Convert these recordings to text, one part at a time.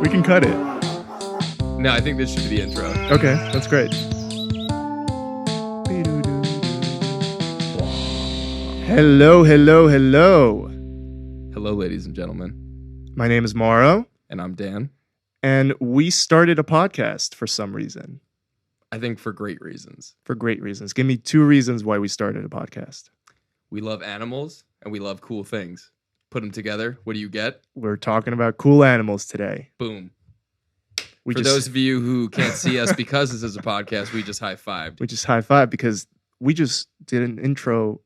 We can cut it. No, I think this should be the intro. Okay, that's great. Hello. Hello, ladies and gentlemen. My name is Mauro, And I'm Dan. and we started a podcast for some reason. I think for great reasons. For great reasons. Give me 2 reasons why we started a podcast. We love animals and we love cool things. Put them together. What do you get? We're talking about cool animals today. Boom. For those of you who can't see us because this is a podcast, we just high-fived. We just high-fived because we just did an intro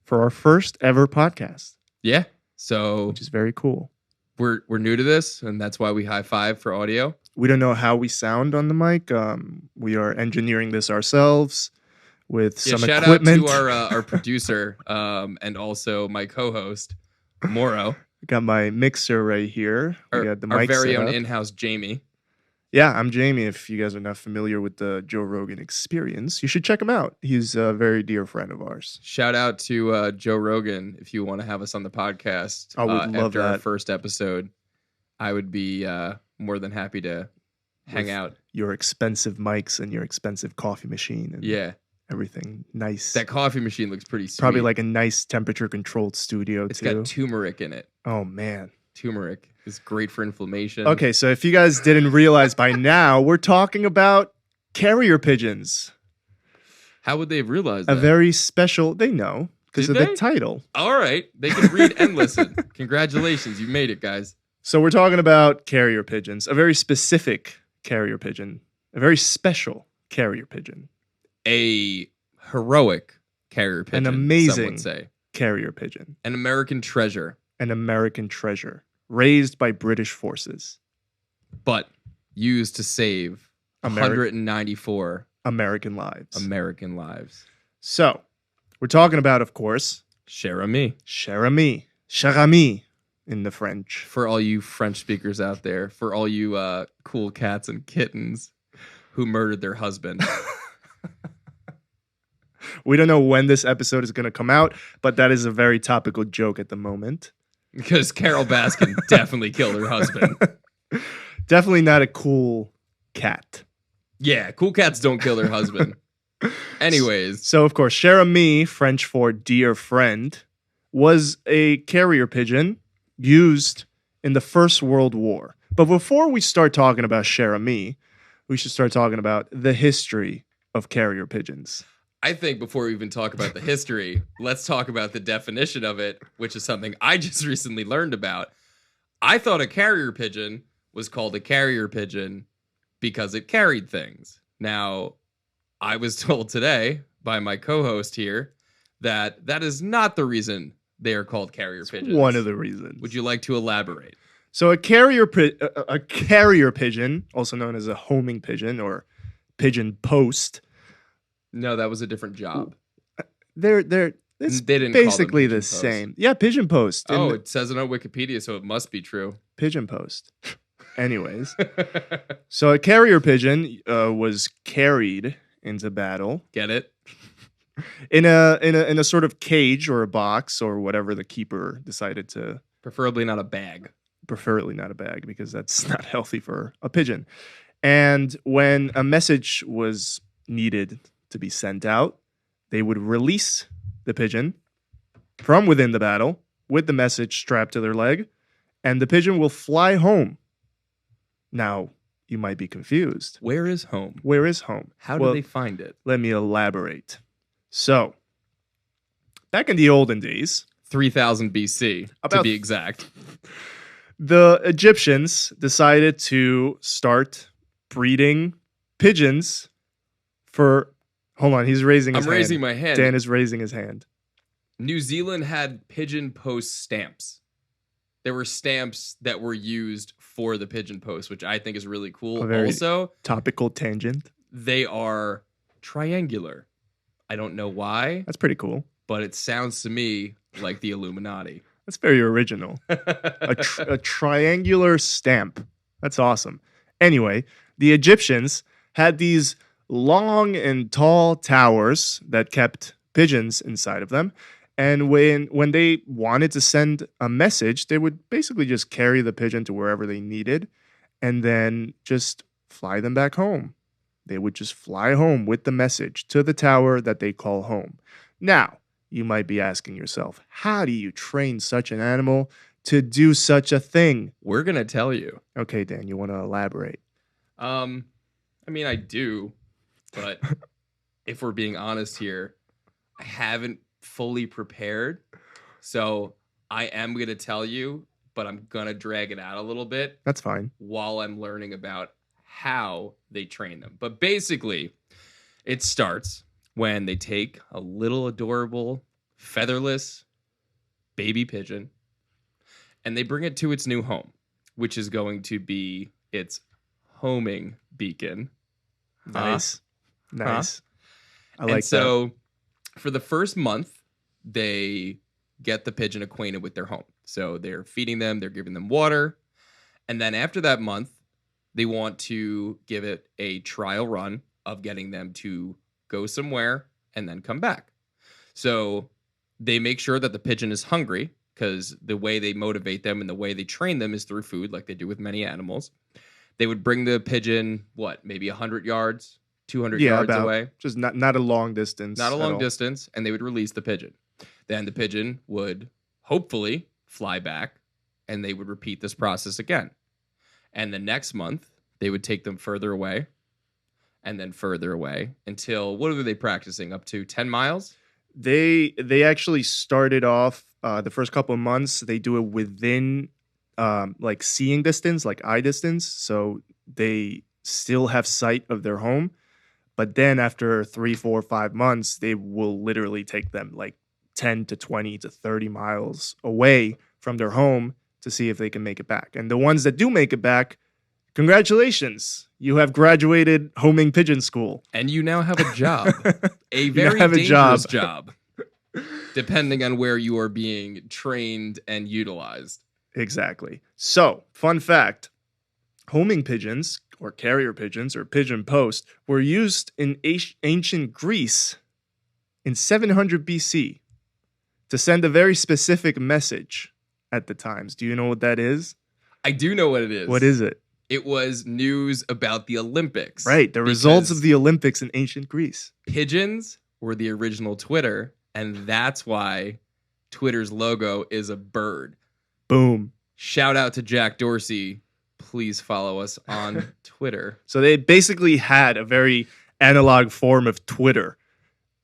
for our first ever podcast. Yeah. So which is very cool. We're new to this, and that's why we high-five for audio. We don't know how we sound on the mic. We are engineering this ourselves with some equipment. Shout out to our producer and also my co-host, Mauro. Got my mixer right here. We got the our mic very set own up. in-house Jamie. Yeah, I'm Jamie. If you guys are not familiar with the Joe Rogan experience, you should check him out. He's a very dear friend of ours. Shout out to Joe Rogan if you want to have us on the podcast. I would love after that. Our first episode. I would be more than happy to hang out. Your expensive mics and your expensive coffee machine. And yeah. Everything nice. That coffee machine looks pretty sweet. Probably like a nice temperature-controlled studio, It's got turmeric in it. Oh, man. Turmeric is great for inflammation. Okay, so if you guys didn't realize by now, we're talking about carrier pigeons. How would they have realized that? A very special, they know, because of the title. All right. They can read and listen. Congratulations. You made it, guys. So we're talking about carrier pigeons, a very specific carrier pigeon, a very special carrier pigeon. A heroic carrier pigeon, an amazing some would say. Carrier pigeon. An American treasure. An American treasure, raised by British forces. But used to save 194 American lives. American lives. So, we're talking about, of course, Cher ami. Cher ami. Cher ami in the French. For all you French speakers out there, for all you cool cats and kittens who murdered their husband. We don't know when this episode is going to come out, but that is a very topical joke at the moment. Because Carol Baskin definitely killed her husband. Definitely not a cool cat. Yeah, cool cats don't kill their husband. Anyways. So, of course, Cher ami, French for dear friend, was a carrier pigeon used in the First World War. But before we start talking about Cher ami, we should start talking about the history of carrier pigeons. I think before we even talk about the history, let's talk about the definition of it, which is something I just recently learned about. I thought a carrier pigeon was called a carrier pigeon because it carried things. Now, I was told today by my co-host here that that is not the reason they are called carrier pigeons. One of the reasons. Would you like to elaborate? So a carrier pigeon, also known as a homing pigeon or pigeon post. No, that was a different job. It's basically the same. Yeah, pigeon post. Oh, it says it on Wikipedia, so it must be true. Pigeon post. Anyways, so a carrier pigeon was carried into battle. Get it? In a sort of cage or a box or whatever the keeper decided to. Preferably not a bag. Preferably not a bag because that's not healthy for a pigeon. And when a message was needed to be sent out, they would release the pigeon from within the battle with the message strapped to their leg, and the pigeon will fly home. Now, you might be confused. Where is home? Where is home? How do they find it? Let me elaborate. So, back in the olden days, 3000 BC, to be exact, the Egyptians decided to start breeding pigeons for... Hold on, he's raising his hand. I'm raising my hand. Dan is raising his hand. New Zealand had pigeon post stamps. There were stamps that were used for the pigeon post, which I think is really cool. A very also, topical tangent. They are triangular. I don't know why. That's pretty cool. But it sounds to me like the Illuminati. That's very original. a triangular stamp. That's awesome. Anyway, the Egyptians had these long and tall towers that kept pigeons inside of them. And when they wanted to send a message, they would basically just carry the pigeon to wherever they needed and then just fly them back home. They would just fly home with the message to the tower that they call home. Now, you might be asking yourself, how do you train such an animal to do such a thing? We're going to tell you. Okay, Dan, you want to elaborate? I mean, I do, but if we're being honest here, I haven't fully prepared. So I am going to tell you, but I'm going to drag it out a little bit. That's fine. While I'm learning about how they train them. But basically, it starts when they take a little adorable, featherless baby pigeon and they bring it to its new home, which is going to be its homing beacon. Nice. Nice. I like and so for the first month, they get the pigeon acquainted with their home. So they're feeding them, they're giving them water. And then after that month, they want to give it a trial run of getting them to go somewhere and then come back. So they make sure that the pigeon is hungry because the way they motivate them and the way they train them is through food, like they do with many animals. They would bring the pigeon, maybe 100 yards, 200 yards away. Just not a long distance. Not a long distance, and they would release the pigeon. Then the pigeon would hopefully fly back, and they would repeat this process again. And the next month, they would take them further away, and then further away, until, what are they practicing, up to 10 miles? They actually started off, the first couple of months, they do it within like seeing distance, like eye distance. So they still have sight of their home. But then after 3, 4, 5 months, they will literally take them like 10 to 20 to 30 miles away from their home to see if they can make it back. And the ones that do make it back, congratulations. You have graduated homing pigeon school. And you now have a job. A very dangerous job. Depending on where you are being trained and utilized. Exactly. So, fun fact, homing pigeons or carrier pigeons or pigeon post were used in ancient Greece in 700 BC to send a very specific message at the times. Do you know what that is? I do know what it is. What is it? It was news about the Olympics. Right, the results of the Olympics in ancient Greece. Pigeons were the original Twitter, and that's why Twitter's logo is a bird. Boom. Shout out to Jack Dorsey. Please follow us on Twitter. So they basically had a very analog form of Twitter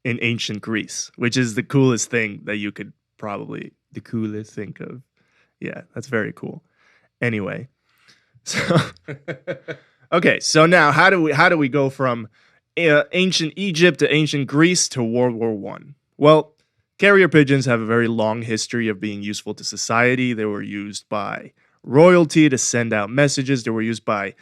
in ancient Greece, which is the coolest thing that you could probably think of. Yeah, that's very cool. Anyway, so okay, so now how do we go from ancient Egypt to ancient Greece to World War One? Well, carrier pigeons have a very long history of being useful to society. They were used by royalty to send out messages. They were used by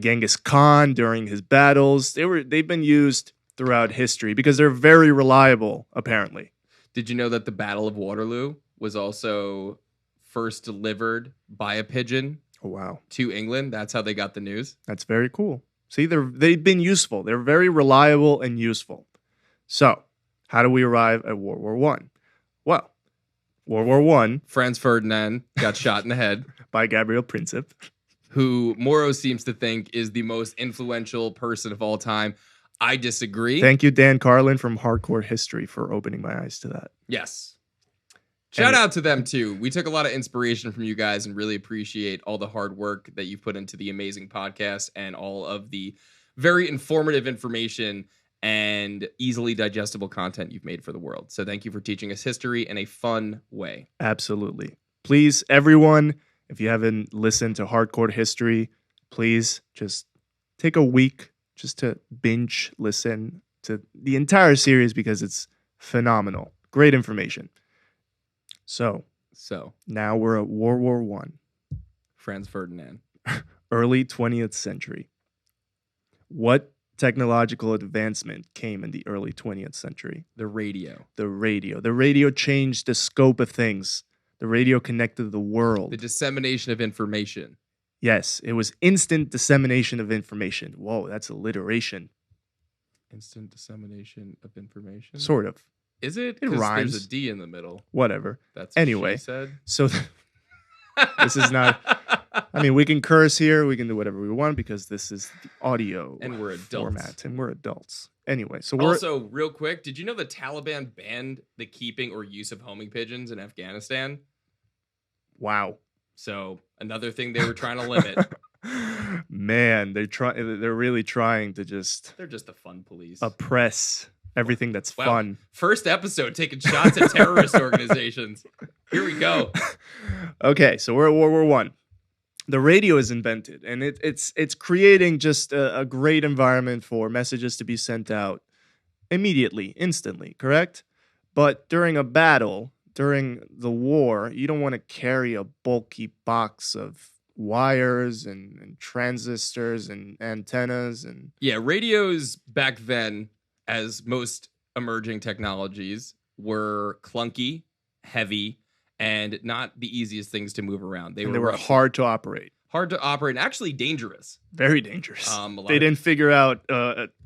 Genghis Khan during his battles. They've been used throughout history because they're very reliable, apparently. Did you know that the Battle of Waterloo was also first delivered by a pigeon? Oh, wow. To England? That's how they got the news? That's very cool. See, they've been useful. They're very reliable and useful. So, how do we arrive at World War One? Well, World War One, Franz Ferdinand got shot in the head by Gabriel Princip, who Morrow seems to think is the most influential person of all time. I disagree. Thank you, Dan Carlin from Hardcore History, for opening my eyes to that. Yes. Shout out to them, too. We took a lot of inspiration from you guys and really appreciate all the hard work that you've put into the amazing podcast and all of the very informative information and easily digestible content you've made for the world. So thank you for teaching us history in a fun way. Absolutely. Please, everyone, if you haven't listened to Hardcore History, please just take a week just to binge listen to the entire series because it's phenomenal. Great information. So now we're at World War One. Franz Ferdinand. Early 20th century. What technological advancement came in the early 20th century? The radio. The radio. The radio changed the scope of things. The radio connected the world. The dissemination of information. Yes, it was instant dissemination of information. Whoa, that's alliteration. Instant dissemination of information? Sort of. Is it? It 'Cause rhymes. There's a D in the middle. Whatever. That's what Anyway. she said. So this is not. I mean, we can curse here. We can do whatever we want because this is the audio And we're adults. format, and we're adults. Anyway, so we're Also, real quick, did you know the Taliban banned the keeping or use of homing pigeons in Afghanistan? wow. So another thing they were trying to limit. Man, they're really trying to just They're just the fun police. oppress everything that's Wow. fun. First episode taking shots at terrorist organizations. Here we go. Okay, so we're at World War I. The radio is invented, and it's creating just a great environment for messages to be sent out immediately, instantly, correct? But during a battle, during the war, you don't want to carry a bulky box of wires and transistors and antennas and Yeah, radios back then, as most emerging technologies, were clunky, heavy, and not the easiest things to move around. They were rough, hard to operate. hard to operate, and actually dangerous. Very dangerous. A lot They of- didn't figure out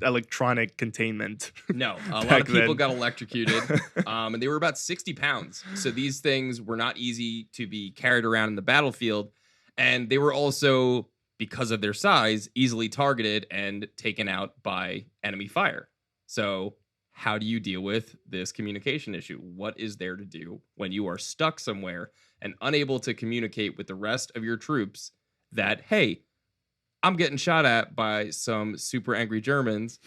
electronic containment. No, a lot back of people then. got electrocuted, and they were about 60 pounds. So these things were not easy to be carried around in the battlefield, and they were also, because of their size, easily targeted and taken out by enemy fire. So how do you deal with this communication issue? What is there to do when you are stuck somewhere and unable to communicate with the rest of your troops that, hey, I'm getting shot at by some super angry Germans.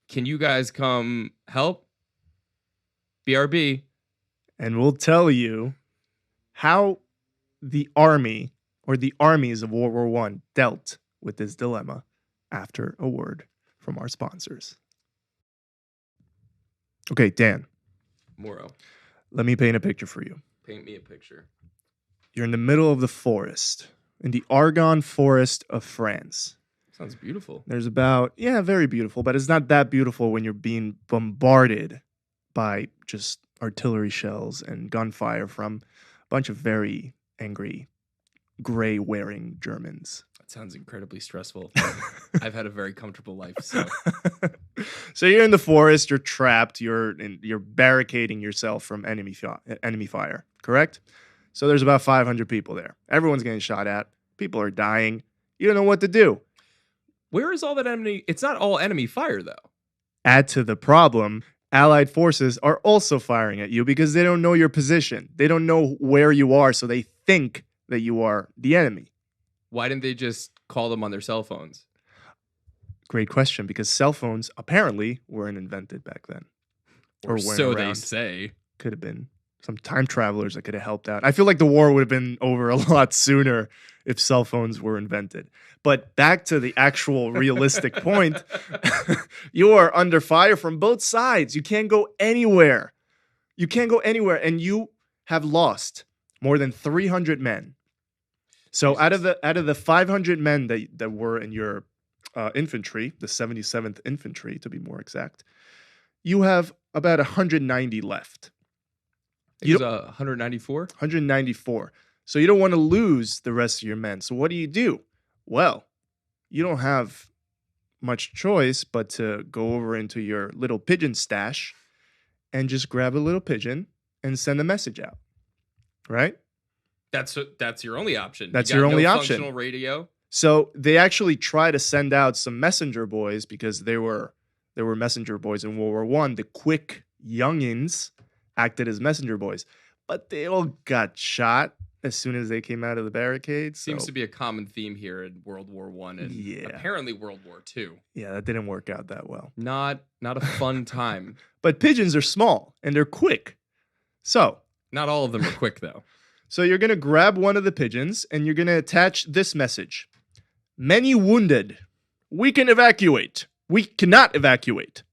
Can you guys come help? BRB. And we'll tell you how the army or the armies of World War I dealt with this dilemma after a word from our sponsors. Okay, Dan, Moro, let me paint a picture for you. paint me a picture. You're in the middle of the forest, in the Argonne forest of France. Sounds beautiful. There's about, very beautiful, but it's not that beautiful when you're being bombarded by just artillery shells and gunfire from a bunch of very angry, gray-wearing Germans. That sounds incredibly stressful. I've had a very comfortable life, so So you're in the forest, you're trapped, you're barricading yourself from enemy fire, correct? So there's about 500 people there. Everyone's getting shot at. People are dying. You don't know what to do. where is all that enemy? It's not all enemy fire, though. Add to the problem, Allied forces are also firing at you because they don't know your position. They don't know where you are, so they think that you are the enemy. Why didn't they just call them on their cell phones? Great question, because cell phones apparently weren't invented back then. Or weren't so they around. say. Could have been some time travelers that could have helped out. I feel like the war would have been over a lot sooner if cell phones were invented. But back to the actual realistic point, you are under fire from both sides. You can't go anywhere. You can't go anywhere, and you have lost more than 300 men. So out of the 500 men that were in your infantry, the 77th Infantry to be more exact, you have about 190 left. It was 194. 194. So you don't want to lose the rest of your men. So what do? Well, you don't have much choice but to go over into your little pigeon stash and just grab a little pigeon and send a message out. Right? That's your only option. That's You got your only no option. Functional radio. So they actually try to send out some messenger boys because there were messenger boys in World War I. The quick youngins acted as messenger boys, but they all got shot as soon as they came out of the barricades. Seems to be a common theme here in World War One and Yeah. apparently World War II. Yeah, that didn't work out that well. Not a fun time. But pigeons are small and they're quick. So Not all of them are quick though. you're going to grab one of the pigeons and you're going to attach this message. Many wounded. We can evacuate. We cannot evacuate.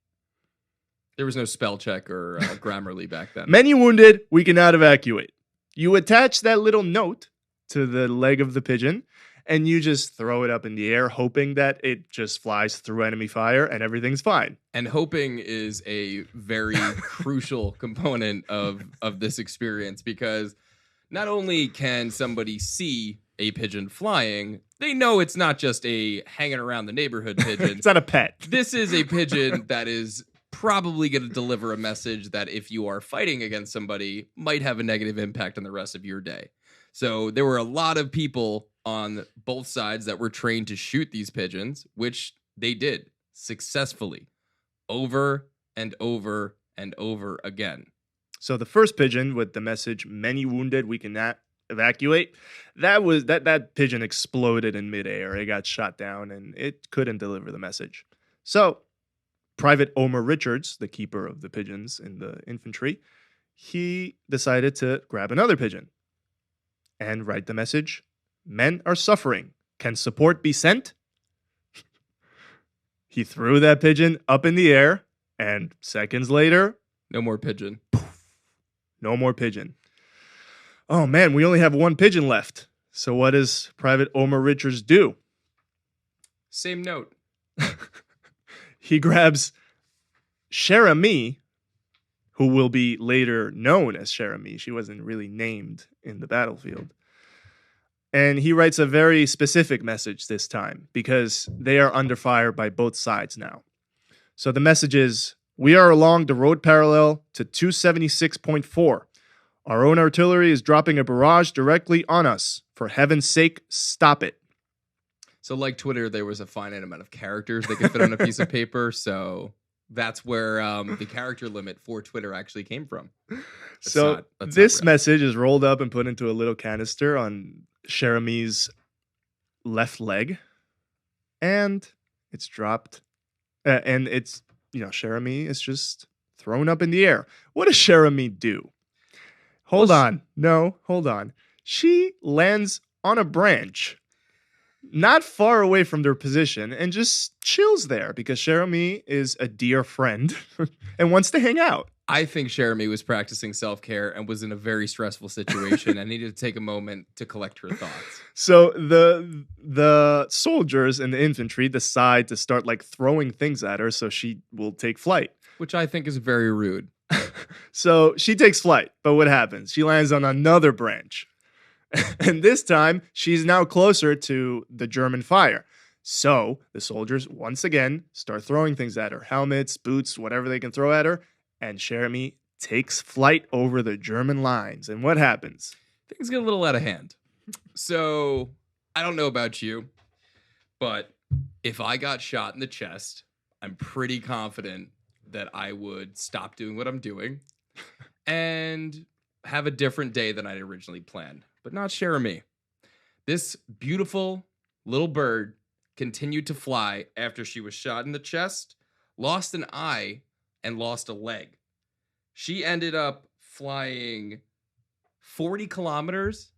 There was no spell check or Grammarly back then. Many wounded. We cannot evacuate. You attach that little note to the leg of the pigeon and you just throw it up in the air, hoping that it just flies through enemy fire and everything's fine. And hoping is a very crucial component of this experience because not only can somebody see a pigeon flying, they know it's not just a hanging around the neighborhood pigeon. It's not a pet. This is a pigeon that is probably going to deliver a message that if you are fighting against somebody, might have a negative impact on the rest of your day. So there were a lot of people on both sides that were trained to shoot these pigeons, which they did successfully over and over and over again. So the first pigeon with the message, "Many wounded, we cannot evacuate," that pigeon exploded in midair. It got shot down and it couldn't deliver the message. So Private Omer Richards, the keeper of the pigeons in the infantry, he decided to grab another pigeon and write the message, "Men are suffering. Can support be sent?" He threw that pigeon up in the air, and seconds later, no more pigeon. No more pigeon. Oh man, we only have one pigeon left. So what does Private Omer Richards do? Same note. He grabs Cher, who will be later known as Cher. She wasn't really named in the battlefield. And he writes a very specific message this time because they are under fire by both sides now. So the message is, "We are along the road parallel to 276.4. Our own artillery is dropping a barrage directly on us. For heaven's sake, stop it." So like Twitter, there was a finite amount of characters they could fit on a piece of paper. So that's where the character limit for Twitter actually came from. This message is rolled up and put into a little canister on Cher's left leg. And it's dropped. And it's, Cher is just thrown up in the air. What does Cher do? Hold on. She lands on a branch not far away from their position and just chills there because Cher is a dear friend and wants to hang out. I think Cher was practicing self-care and was in a very stressful situation and needed to take a moment to collect her thoughts. So the soldiers and the infantry decide to start like throwing things at her so she will take flight. Which I think is very rude. So she takes flight, but what happens? She lands on another branch. And this time, she's now closer to the German fire. So the soldiers, once again, start throwing things at her. Helmets, boots, whatever they can throw at her. And Cher takes flight over the German lines. And what happens? Things get a little out of hand. So I don't know about you, but if I got shot in the chest, I'm pretty confident that I would stop doing what I'm doing and have a different day than I'd originally planned. But not Cher. This beautiful little bird continued to fly after she was shot in the chest, lost an eye, and lost a leg. She ended up flying 40 kilometers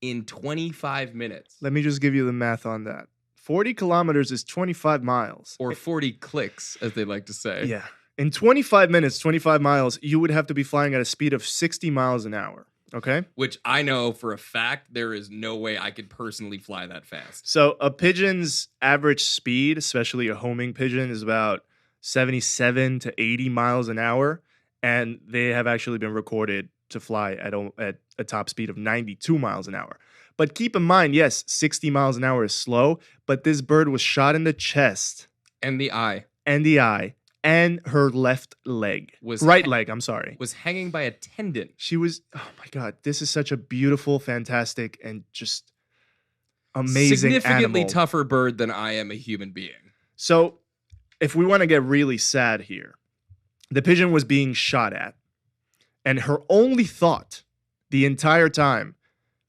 in 25 minutes. Let me just give you the math on that. 40 kilometers is 25 miles. Or 40 clicks, as they like to say. Yeah. In 25 minutes, 25 miles, you would have to be flying at a speed of 60 miles an hour. Okay. Which I know for a fact there is no way I could personally fly that fast. So a pigeon's average speed, especially a homing pigeon, is about 77 to 80 miles an hour. And they have actually been recorded to fly at a top speed of 92 miles an hour. But keep in mind, yes, 60 miles an hour is slow, but this bird was shot in the chest. And the eye. And her left leg. Right leg, I'm sorry. Was hanging by a tendon. She was, oh my God, this is such a beautiful, fantastic, and just amazing significantly animal. Tougher bird than I am a human being. So if we want to get really sad here, the pigeon was being shot at, and her only thought the entire time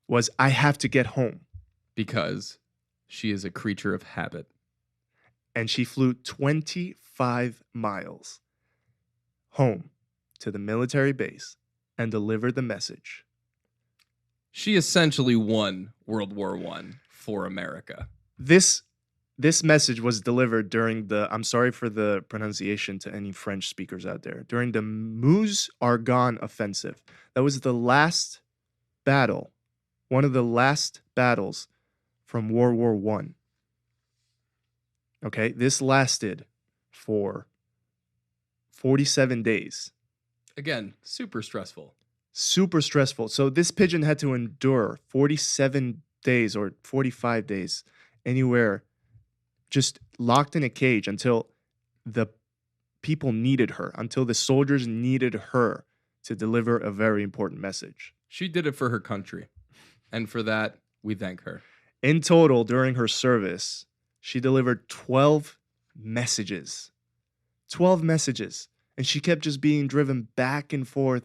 was, I have to get home. Because she is a creature of habit. And she flew 25 miles home to the military base and delivered the message. She essentially won World War I for America. This message was delivered during I'm sorry for the pronunciation to any French speakers out there, during the Meuse-Argonne offensive. That was the last battle, one of the last battles from World War I. Okay, this lasted for 47 days. Again, super stressful. Super stressful. So this pigeon had to endure 47 days or 45 days anywhere, just locked in a cage until the people needed her, until the soldiers needed her to deliver a very important message. She did it for her country. And for that, we thank her. In total, during her service, she delivered 12 messages. 12 messages. And she kept just being driven back and forth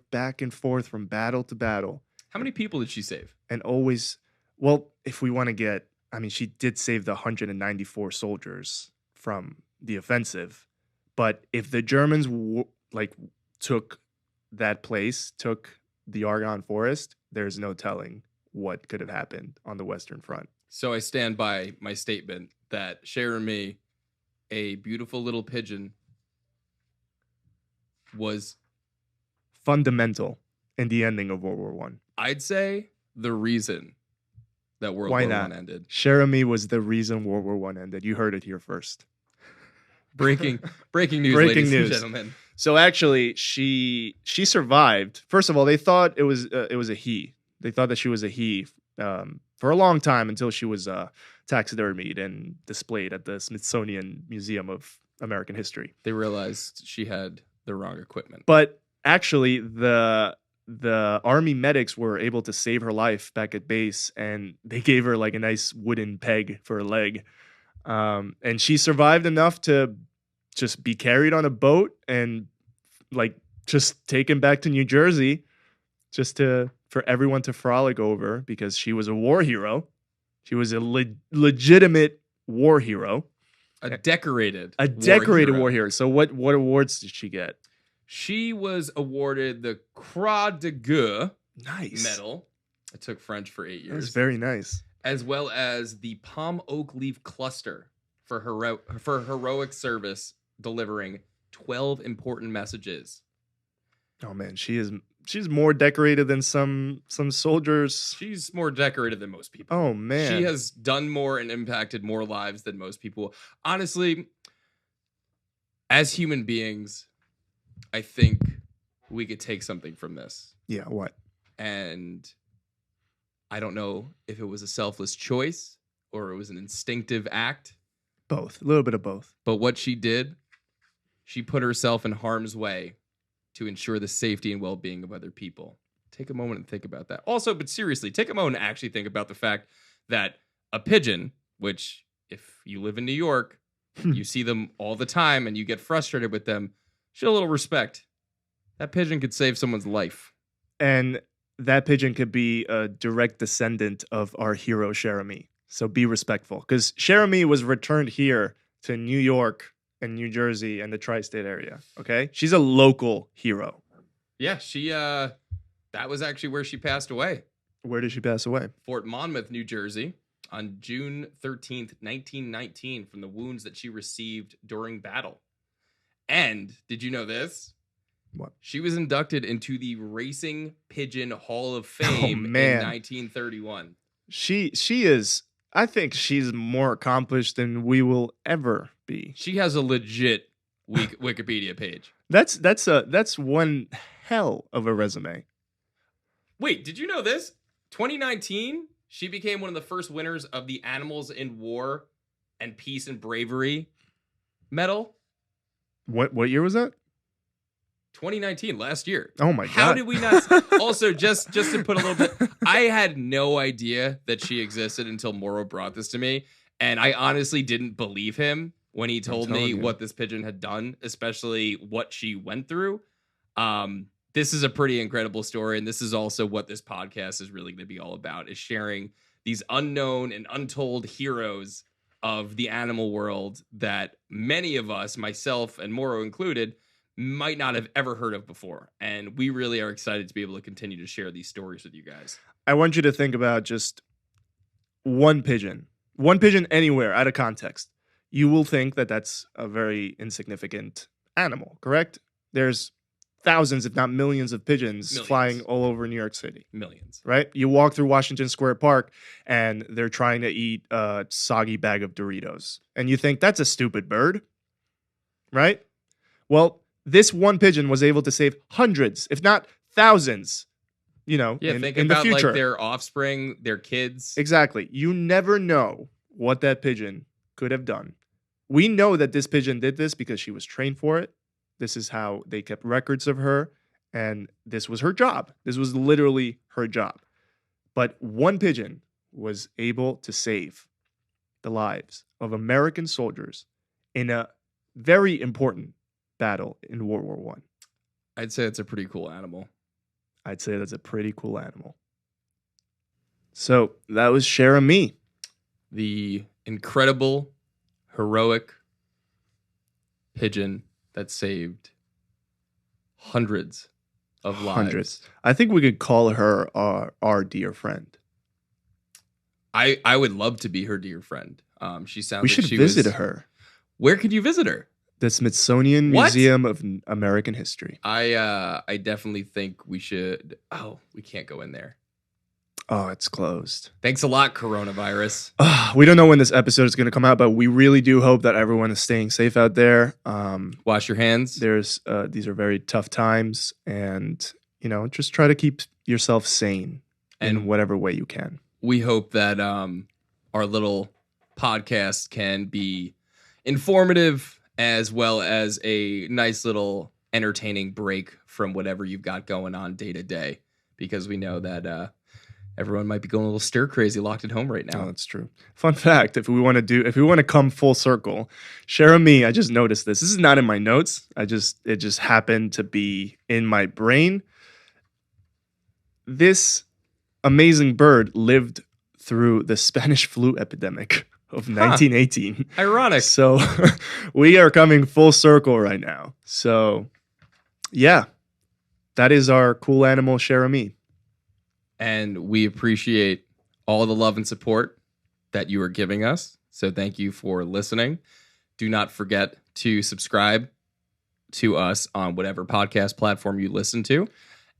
from battle to battle. How many people did she save? And always, well, if we want to get, I mean, she did save the 194 soldiers from the offensive. But if the Germans took that place, took the Argonne Forest, there's no telling what could have happened on the Western Front. So I stand by my statement that Cher and me, a beautiful little pigeon, was fundamental in the ending of World War One. I'd say the reason that World War One ended. Cher and me was the reason World War One ended. You heard it here first. Breaking news, ladies and gentlemen. So actually, she survived. First of all, they thought it was a he. They thought that she was a he for a long time, until she was taxidermied and displayed at the Smithsonian Museum of American History. They realized she had the wrong equipment. But actually, the army medics were able to save her life back at base, and they gave her like a nice wooden peg for her leg. And she survived enough to just be carried on a boat and like just taken back to New Jersey, just for everyone to frolic over, because she was a war hero. She was a legitimate war hero. A decorated war hero. So what awards did she get? She was awarded the Croix de Guerre medal. I took French for 8 years. That's very nice. As well as the Palm Oak Leaf Cluster for heroic service, delivering 12 important messages. Oh man, she's more decorated than some soldiers. She's more decorated than most people. Oh man. She has done more and impacted more lives than most people. Honestly, as human beings, I think we could take something from this. Yeah, what? And I don't know if it was a selfless choice or it was an instinctive act. Both. A little bit of both. But what she did, she put herself in harm's way to ensure the safety and well-being of other people. Take a moment and think about that. Also, but seriously, take a moment and actually think about the fact that a pigeon, which if you live in New York, you see them all the time and you get frustrated with them, show a little respect. That pigeon could save someone's life. And that pigeon could be a direct descendant of our hero, Cherami. So be respectful. Because Cherami was returned here to New York and New Jersey and the tri-state area. Okay? She's a local hero. Yeah, that was actually where she passed away. Where did she pass away? Fort Monmouth, New Jersey, on June 13th, 1919, from the wounds that she received during battle. And did you know this? What? She was inducted into the Racing Pigeon Hall of Fame in 1931. She is, I think she's more accomplished than we will ever be. She has a legit Wikipedia page. That's one hell of a resume. Wait, did you know this? 2019, she became one of the first winners of the Animals in War and Peace and Bravery medal. What year was that? 2019, last year. Oh my God. How did we not? Also, just to put a little bit, I had no idea that she existed until Morrow brought this to me. And I honestly didn't believe him when he told me what this pigeon had done, especially what she went through. This is a pretty incredible story. And this is also what this podcast is really going to be all about, is sharing these unknown and untold heroes of the animal world that many of us, myself and Morrow included, might not have ever heard of before. And we really are excited to be able to continue to share these stories with you guys. I want you to think about just one pigeon anywhere out of context. You will think that that's a very insignificant animal, correct? There's thousands, if not millions, of pigeons flying all over New York City. Millions. Right? You walk through Washington Square Park and they're trying to eat a soggy bag of Doritos. And you think that's a stupid bird, right? Well, this one pigeon was able to save hundreds, if not thousands, in the future. Like their offspring, their kids. Exactly. You never know what that pigeon could have done. We know that this pigeon did this because she was trained for it. This is how they kept records of her. And this was her job. This was literally her job. But one pigeon was able to save the lives of American soldiers in a very important battle in World War One. I'd say it's a pretty cool animal. I'd say that's a pretty cool animal. So that was Cher and Me. The incredible, heroic pigeon that saved hundreds of lives. Hundreds. I think we could call her our dear friend. I would love to be her dear friend. She sounds. We like should she visit was, her. Where could you visit her? The Smithsonian What? Museum of American History. I definitely think we should. Oh, we can't go in there. Oh, it's closed. Thanks a lot, coronavirus. We don't know when this episode is going to come out, but we really do hope that everyone is staying safe out there. Wash your hands. These are very tough times, and just try to keep yourself sane in And whatever way you can. we hope that our little podcast can be informative as well as a nice little entertaining break from whatever you've got going on day to day, because we know that everyone might be going a little stir crazy locked at home right Oh, now. that's true. Fun fact: if we want to come full circle, Cher and Me. I just noticed this. This is not in my notes. It just happened to be in my brain. This amazing bird lived through the Spanish flu epidemic of 1918. Ironic. So we are coming full circle right now. So yeah, that is our cool animal, Cher and Me. And we appreciate all the love and support that you are giving us. So thank you for listening. Do not forget to subscribe to us on whatever podcast platform you listen to,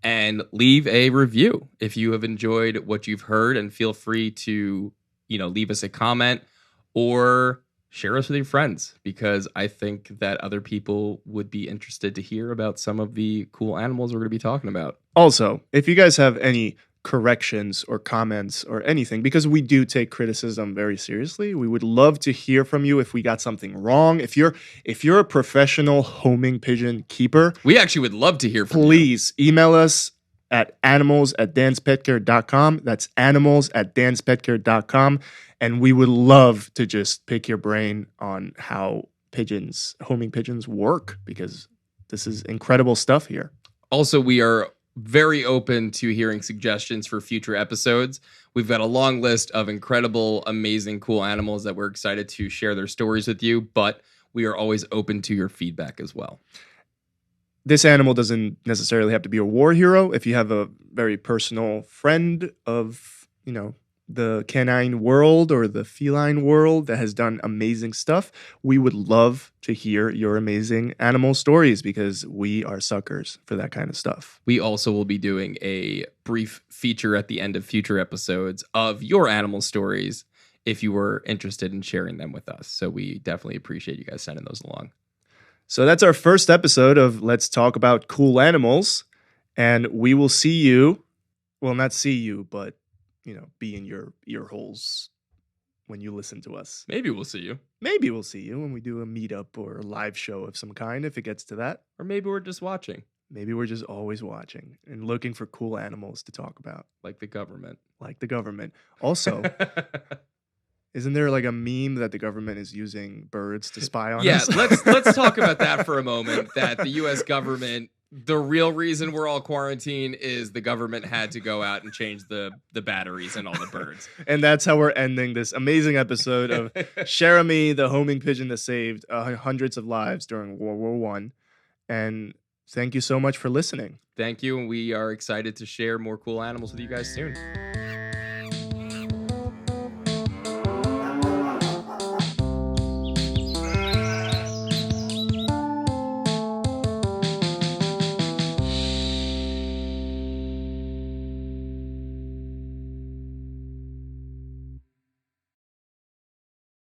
and leave a review if you have enjoyed what you've heard, and feel free to, leave us a comment or share us with your friends, because I think that other people would be interested to hear about some of the cool animals we're going to be talking about. Also, if you guys have any corrections or comments or anything, because we do take criticism very seriously, we would love to hear from you if we got something wrong. If you're a professional homing pigeon keeper, We actually would love to hear from you. please email us at animals@danspetcare.com. That's animals@danspetcare.com. And we would love to just pick your brain on how homing pigeons work, because this is incredible stuff here. Also, we are very open to hearing suggestions for future episodes. We've got a long list of incredible, amazing, cool animals that we're excited to share their stories with you, but we are always open to your feedback as well. This animal doesn't necessarily have to be a war hero. If you have a very personal friend of, the canine world or the feline world that has done amazing stuff, we would love to hear your amazing animal stories, because we are suckers for that kind of stuff. We also will be doing a brief feature at the end of future episodes of your animal stories if you were interested in sharing them with us. So we definitely appreciate you guys sending those along. So that's our first episode of Let's Talk About Cool Animals. And we will see you, well, not see you, but, be in your ear holes when you listen to us. Maybe we'll see you. Maybe we'll see you when we do a meetup or a live show of some kind, if it gets to that. Or maybe we're just watching, Maybe we're just always watching and looking for cool animals to talk about, like the government. like the government. Also, isn't there like a meme that the government is using birds to spy on Yeah, us? let's talk about that for a moment. That the U.S. government, the real reason we're all quarantined is the government had to go out and change the batteries and all the birds. And that's how we're ending this amazing episode of Cher and Me, the homing pigeon that saved hundreds of lives during World War One. And thank you so much for listening. Thank you, and we are excited to share more cool animals with you guys soon.